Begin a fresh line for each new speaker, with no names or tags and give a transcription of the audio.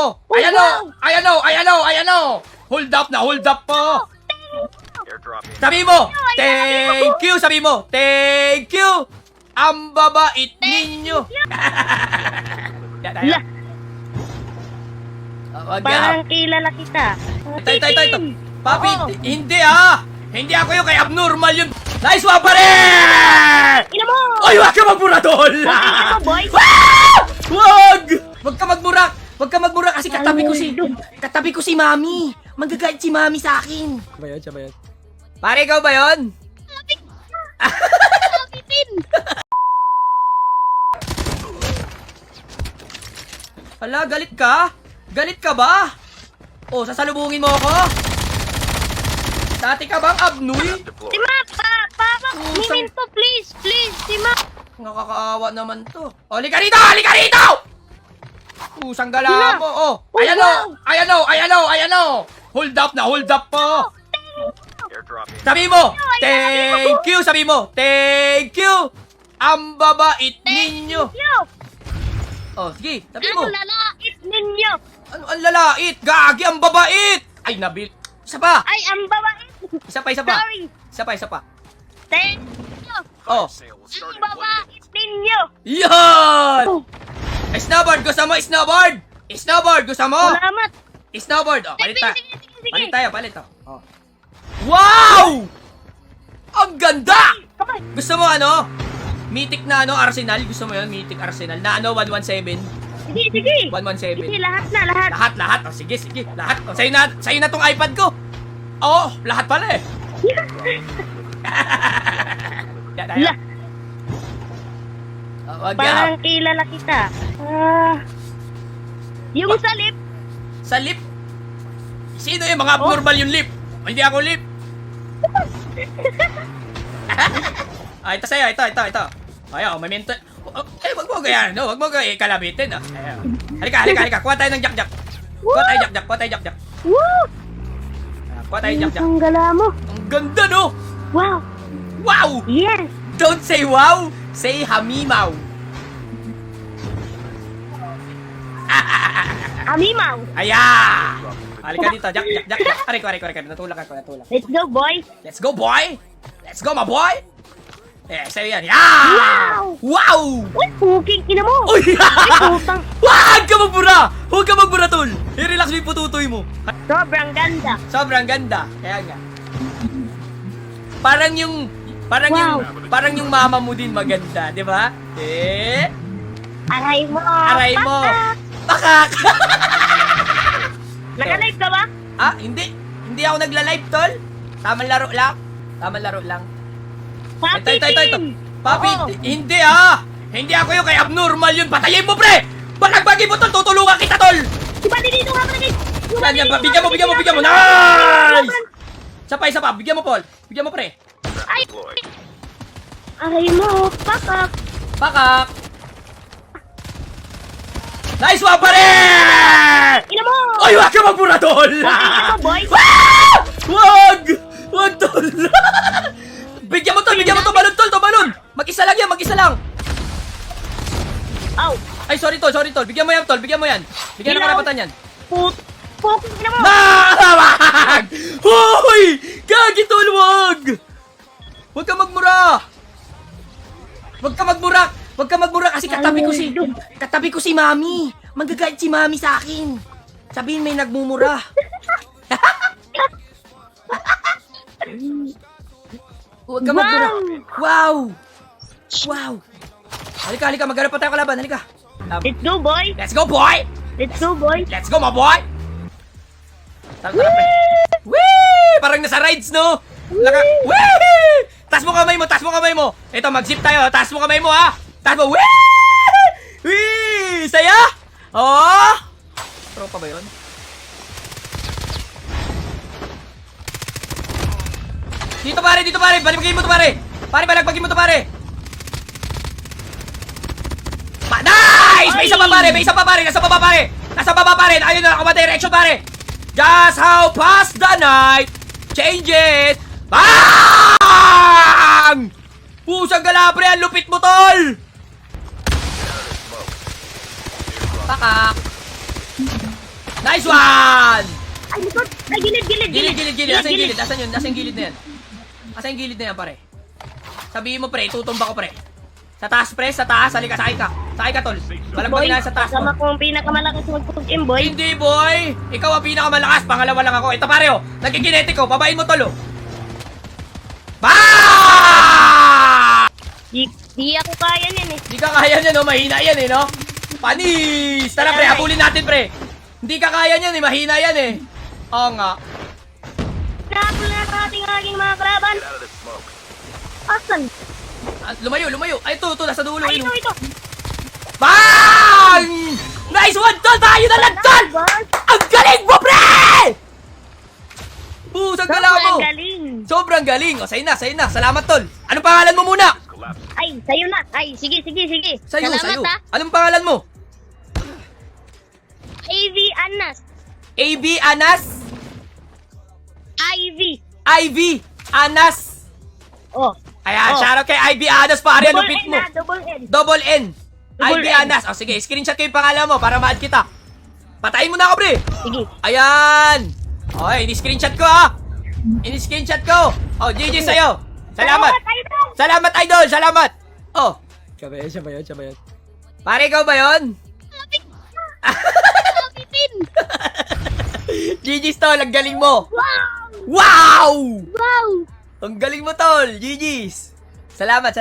o! Ayan o! Ayan o! Ayan o! Ayan o! Hold up na! Hold up po! Sabi mo! Thank you! Sabi mo! Thank you! Ang babait ninyo!
La, parang kilala kita.
Ito. Papi, hindi ah! Hindi ako yung kay abnormal yun! Nice one pa rin!
Ina mo!
Ay, wag ka magmura, tol!
Ina mo, boy!
Wag! Wag ka magmura! Wag ka magmura kasi katabi ko si Mami! Magagalit si Mami sa akin! Siya ba yun? Pare, ikaw ba yun?
Pipin!
Hala, galit ka? Galit ka ba? Oh, sasalubungin mo ako? Dati ka bang abnoy?
Tima, papa, miminto, please, Tima.
Nakakaawa naman to. Oh, halika rito! Halika rito! Pusang gala mo. Oh, ayan o! Ayan o! Ayan o! Ayan o! Hold up na! Hold up po! Sabi mo! Thank you! Sabi mo! Thank you! Ang babait ninyo! Oh, sige! Sabi mo!
Ano lalait ninyo?
Ano ang lalait? Gagi! Ang babait! Ay, nabil! Isa pa!
Ay, ang babait!
Isa pa! Isa pa!
Sorry!
Isa pa!
Thank you!
Oh!
Ang babait ninyo!
Yan! Snowboard! Gusto mo snowboard? Snowboard! Gusto mo?
Salamat!
Snowboard! Oh, palit tayo!
Sige.
Palit tayo! Palit tayo! Oh. Wow! Ang ganda!
Kamay!
Gusto mo ano? Mythic na ano, Arsenal? Gusto mo yun? Mythic Arsenal. Na ano, 117?
Sige!
117.
Sige, lahat na, lahat!
Lahat. Oh, sige. Lahat. Oh, sa'yo na tong iPad ko. Oo, lahat pala eh.
La,
Oh, wag
parang
yan.
kilala kita. Yung sa lip,
Sa lip. Sino yung mga abnormal yung lip? Oh, hindi ako lip. Ito sa'yo. Ito. Ayaw, may mento. Wag mo ganyan. No, wag mo ganyan. Kalabitin. Ayaw. Halika. Kuha tayo ng jack-jack. Kuha tayo jack-jack.
woo!
Kuha tayo jack-jack.
Ang gala mo.
Ang ganda, no?
Wow!
Wow!
Yes!
Don't say wow, say hamimaw.
Amimaw!
Ayan! Halika dito, jack. Aray ko. Natulak ako.
Let's go, boy!
Let's go, boy! Let's go, my boy! Sa'yo yan. Yeah! Wow!
Uy, puking ina mo!
Uy!
Ay, putang!
Huwag ka magbura, tol! I-relax mo yung pututoy mo.
Sobrang ganda!
Sobrang ganda. Kaya nga. Parang yung mama mo din maganda, di ba?
Aray mo!
Aray mo!
Pakak!
Pakak!
Naka-live ka ba?
Hindi. Hindi ako nagla-live, tol. Tamang laro lang.
Papi!
Ito. Papi,
Oo.
hindi ah! Hindi ako yung kay abnormal yun. Patayin mo, pre! Balagbagi mo, tol. Tutulungan kita, tol.
Diba dito nga pala
Yan. Bigyan mo. Nice! Isa pa. Bigyan mo, Paul. Bigyan mo, pre.
Ay! Aray mo! Pakak!
Pakak! Nice one pa rin!
Ina mo!
Ay, wag ka magmura, tol!
Ina mo, boy!
Wag! Wag, tol! Bigyan mo, tol! Balon! Mag-isa lang!
Aw!
Ay, sorry, tol! Bigyan mo yan, tol! Bigyan ng karapatan yan.
Puking ina mo!
Wag! Hoy! Gagi, tol! Wag! Wag ka magmura! Kasi katabi ko si Mami. Magagalit si Mami sa akin. Sabihin may nagmumura. Huwag ka magmura. Wow! Halika, maghanap pa tayo kalaban. Halika.
Let's go, boy!
Let's go, boy! Let's go, my boy! Tara, pre. Whee! Parang nasa rides, no? Whee! Taas mo kamay mo. Ito, mag-zip tayo. Taas mo kamay mo, ha? Taas mo. Whee! Saya? Oo? Tropa ba yun? Dito, pare. Baligbagin mo to, pare. Baligbagin mo to, pare. Nice! May isa pa, pare. Nasa baba, pare. Ayun na, ako direction, pare. Just how past the night. Change it. Bang! Pusang gala, pre. Ang lupit mo, tol. Pakak. Nice one!
Ay, likod. Ay, gilid.
Gilid. Asan yung gilid? Asan yung gilid na yan? Asan yung gilid na yan, pare? Sabihin mo, pre. Tutumba ko, pre. Sa taas, pre. Sa taas. Halika, sakay ka. Sakay ka, tol. Walang
Boy,
pagkinahan sa taas.
kasama ko ang pinakamalakas mag-pug-in, boy.
Hindi, boy. Ikaw ang pinakamalakas. Pangalawa lang ako. Ito, pare, oh. Nagkikinetic ko. Babain mo, tol, oh. Ba!
Di ako kaya niyan eh.
Hindi ka kaya niyan, no? Mahina yan, eh, no? Panis! Tara, pre. Habulin natin, pre. Hindi ka kaya niyan, eh. Mahina yan, eh. Oo nga.
Napul na natin aking mga kalaban. Asan?
Lumayo. Ay, ito. Nasa dulo.
Ay,
Ayun.
ito.
Bang! Nice one, tol! Tayo na lang, tol! Ang galing mo, pre! Pusang gala mo!
Sobrang galing.
Sobrang galing. O, sa'yo na. Salamat, tol. Anong pangalan mo muna?
Ay, sa'yo na. Ay, sige.
Sa'yo.
Salamat, ha.
Anong pangalan mo?
Ivy Anas.
AB Anas? Ivy Anas.
Oh.
Ayan,
Oh.
shoutout kay Ivy Anas, pare.
Double
Lupit
N
mo.
na, double N.
Double N.
Double
Ivy
N.
Anas. O, sige. Screenshot ko yung pangalan mo para ma-add kita. Patayin mo na ako, pre.
Sige.
Ayan. Okay, ini-screenshot ko, ha. Ini-screenshot ko. Oh, GG sa'yo. Salamat.
Idol.
Salamat, idol. Salamat. Oh. Siya ba yun? Pare, ikaw ba yun?
Pipin.
GG's, tol. Ang galing mo.
Wow.
Wow!
Wow.
Ang galing mo, tol. GG's. Salamat.